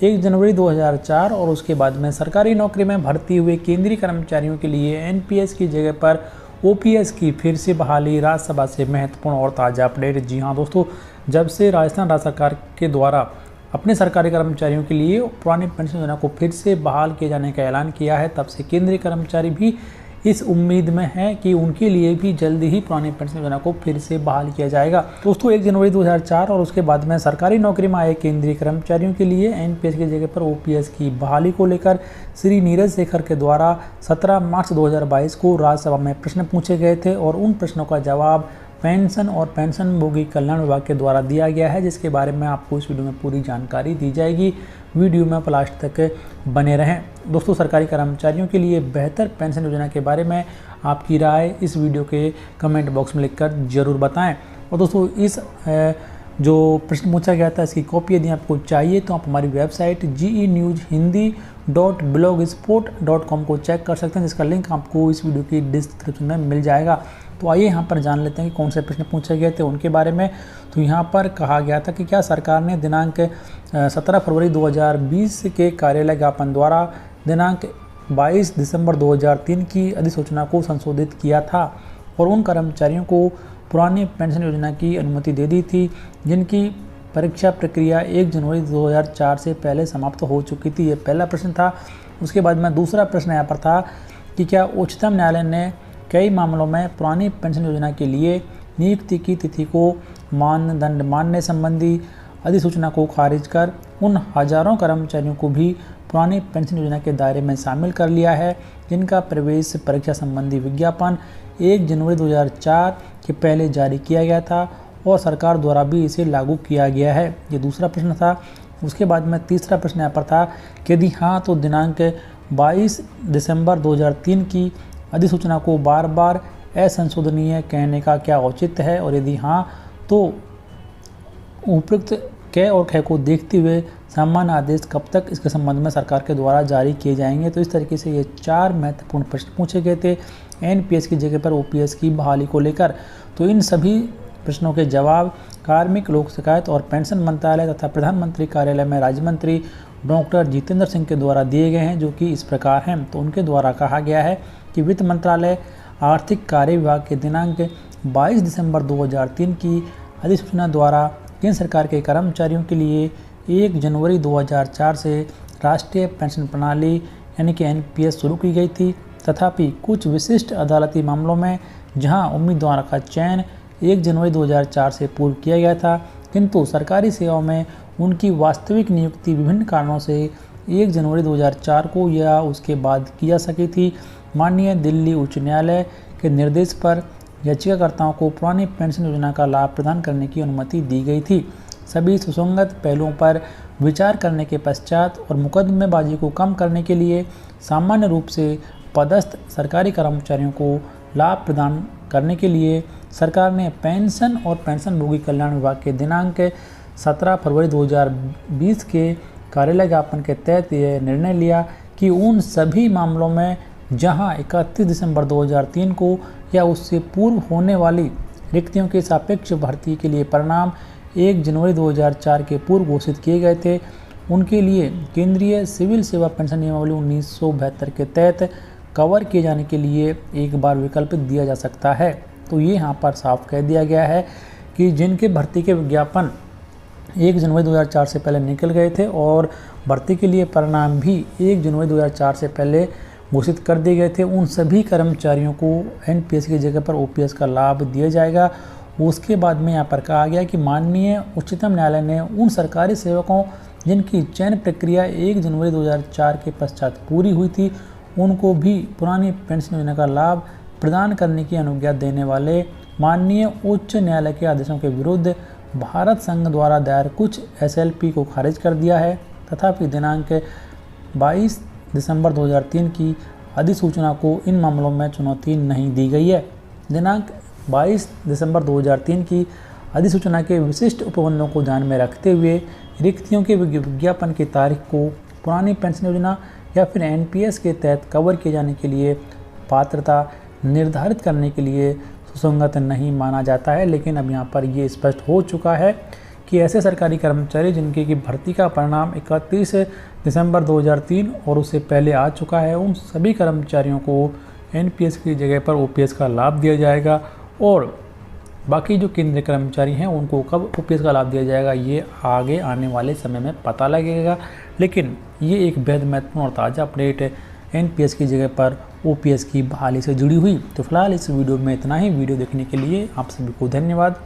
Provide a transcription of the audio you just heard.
1 जनवरी 2004 और उसके बाद में सरकारी नौकरी में भर्ती हुए केंद्रीय कर्मचारियों के लिए एनपीएस की जगह पर ओपीएस की फिर से बहाली, राज्यसभा से महत्वपूर्ण और ताज़ा अपडेट। जी हाँ दोस्तों, जब से राजस्थान राज्य सरकार के द्वारा अपने सरकारी कर्मचारियों के लिए पुरानी पेंशन योजना को फिर से बहाल किए जाने का ऐलान किया है, तब से केंद्रीय कर्मचारी भी इस उम्मीद में है कि उनके लिए भी जल्दी ही पुरानी पेंशन योजना को फिर से बहाल किया जाएगा। दोस्तों 1 जनवरी 2004 और उसके बाद में सरकारी नौकरी में आए केंद्रीय कर्मचारियों के लिए एनपीएस की जगह पर ओपीएस की बहाली को लेकर श्री नीरज शेखर के द्वारा 17 मार्च 2022 को राज्यसभा में प्रश्न पूछे गए थे और उन प्रश्नों का जवाब पेंशन और पेंशनभोगी कल्याण विभाग के द्वारा दिया गया है, जिसके बारे में आपको इस वीडियो में पूरी जानकारी दी जाएगी। वीडियो में लास्ट तक बने रहें। दोस्तों सरकारी कर्मचारियों के लिए बेहतर पेंशन योजना के बारे में आपकी राय इस वीडियो के कमेंट बॉक्स में लिखकर ज़रूर बताएं। और दोस्तों इस जो प्रश्न पूछा गया था इसकी कॉपी यदि आपको चाहिए तो आप हमारी वेबसाइट genewshindy.blogspot.com को चेक कर सकते हैं, जिसका लिंक आपको इस वीडियो की डिस्क्रिप्शन में मिल जाएगा। तो आइए यहाँ पर जान लेते हैं कि कौन से प्रश्न पूछे गए थे उनके बारे में। तो यहाँ पर कहा गया था कि क्या सरकार ने दिनांक 17 फरवरी 2020 के कार्यालय ज्ञापन द्वारा दिनांक 22 दिसंबर 2003 की अधिसूचना को संशोधित किया था और उन कर्मचारियों को पुरानी पेंशन योजना की अनुमति दे दी थी जिनकी परीक्षा प्रक्रिया 1 जनवरी 2004 से पहले समाप्त हो चुकी थी। ये पहला प्रश्न था। उसके बाद में दूसरा प्रश्न यहाँ पर था कि क्या उच्चतम न्यायालय ने कई मामलों में पुरानी पेंशन योजना के लिए नियुक्ति की तिथि को मानदंड मानने संबंधी अधिसूचना को खारिज कर उन हजारों कर्मचारियों को भी पुरानी पेंशन योजना के दायरे में शामिल कर लिया है जिनका प्रवेश परीक्षा संबंधी विज्ञापन 1 जनवरी 2004 के पहले जारी किया गया था और सरकार द्वारा भी इसे लागू किया गया है। ये दूसरा प्रश्न था। उसके बाद में तीसरा प्रश्न यहाँ पर था कि यदि हाँ तो दिनांक 22 दिसंबर 2003 की अधिसूचना को बार बार असंशोधनीय कहने का क्या औचित्य है, और यदि हाँ तो उपयुक्त क और ख को देखते हुए सामान्य आदेश कब तक इसके संबंध में सरकार के द्वारा जारी किए जाएंगे। तो इस तरीके से ये 4 महत्वपूर्ण प्रश्न पूछे गए थे एनपीएस की जगह पर ओपीएस की बहाली को लेकर। तो इन सभी प्रश्नों के जवाब कार्मिक लोक शिकायत और पेंशन मंत्रालय तथा प्रधानमंत्री कार्यालय में राज्य मंत्री डॉक्टर जितेंद्र सिंह के द्वारा दिए गए हैं, जो कि इस प्रकार हैं। तो उनके द्वारा कहा गया है कि वित्त मंत्रालय आर्थिक कार्य विभाग के दिनांक 22 दिसंबर 2003 की अधिसूचना द्वारा केंद्र सरकार के कर्मचारियों के लिए 1 जनवरी 2004 से राष्ट्रीय पेंशन प्रणाली यानी कि एनपीएस शुरू की गई थी। तथापि कुछ विशिष्ट अदालती मामलों में जहां उम्मीदवार का चयन 1 जनवरी 2004 से पूर्व किया गया था, किंतु सरकारी सेवाओं में उनकी वास्तविक नियुक्ति विभिन्न कारणों से 1 जनवरी 2004 को या उसके बाद की जा सकी थी, माननीय दिल्ली उच्च न्यायालय के निर्देश पर याचिकाकर्ताओं को पुरानी पेंशन योजना का लाभ प्रदान करने की अनुमति दी गई थी। सभी सुसंगत पहलुओं पर विचार करने के पश्चात और मुकदमेबाजी को कम करने के लिए सामान्य रूप से पदस्थ सरकारी कर्मचारियों को लाभ प्रदान करने के लिए सरकार ने पेंशन और पेंशनभोगी कल्याण विभाग के दिनांक 17 फरवरी 2020 के कार्यालय ज्ञापन के तहत यह निर्णय लिया कि उन सभी मामलों में जहां 31 दिसंबर 2003 को या उससे पूर्व होने वाली रिक्तियों के सापेक्ष भर्ती के लिए परिणाम 1 जनवरी 2004 के पूर्व घोषित किए गए थे, उनके लिए केंद्रीय सिविल सेवा पेंशन नियमावली 1972 के तहत कवर किए जाने के लिए एक बार विकल्प दिया जा सकता है। तो ये यहाँ पर साफ कह दिया गया है कि जिनके भर्ती के विज्ञापन 1 जनवरी 2004 से पहले निकल गए थे और भर्ती के लिए परिणाम भी 1 जनवरी 2004 से पहले घोषित कर दिए गए थे, उन सभी कर्मचारियों को एनपीएस की जगह पर ओपीएस का लाभ दिया जाएगा। उसके बाद में यहाँ पर कहा गया कि माननीय उच्चतम न्यायालय ने उन सरकारी सेवकों जिनकी चयन प्रक्रिया 1 जनवरी 2004 के पश्चात पूरी हुई थी, उनको भी पुरानी पेंशन योजना का लाभ प्रदान करने की अनुज्ञा देने वाले माननीय उच्च न्यायालय के आदेशों के विरुद्ध भारत संघ द्वारा दायर कुछ एसएलपी को खारिज कर दिया है। तथापि दिनांक 22 दिसंबर 2003 की अधिसूचना को इन मामलों में चुनौती नहीं दी गई है। दिनांक 22 दिसंबर 2003 की अधिसूचना के विशिष्ट उपबंधों को ध्यान में रखते हुए रिक्तियों के विज्ञापन की तारीख को पुरानी पेंशन योजना या फिर एनपीएस के तहत कवर किए जाने के लिए पात्रता निर्धारित करने के लिए सुसंगत नहीं माना जाता है। लेकिन अब यहाँ पर ये स्पष्ट हो चुका है कि ऐसे सरकारी कर्मचारी जिनकी की भर्ती का परिणाम 31 दिसंबर 2003 और उससे पहले आ चुका है, उन सभी कर्मचारियों को एनपीएस की जगह पर ओपीएस का लाभ दिया जाएगा। और बाकी जो केंद्रीय कर्मचारी हैं उनको कब ओपीएस का लाभ दिया जाएगा ये आगे आने वाले समय में पता लगेगा। लेकिन ये एक बेहद महत्वपूर्ण और ताज़ा अपडेट है एनपीएस की जगह पर ओपीएस की बहाली से जुड़ी हुई। तो फिलहाल इस वीडियो में इतना ही। वीडियो देखने के लिए आप सभी को धन्यवाद।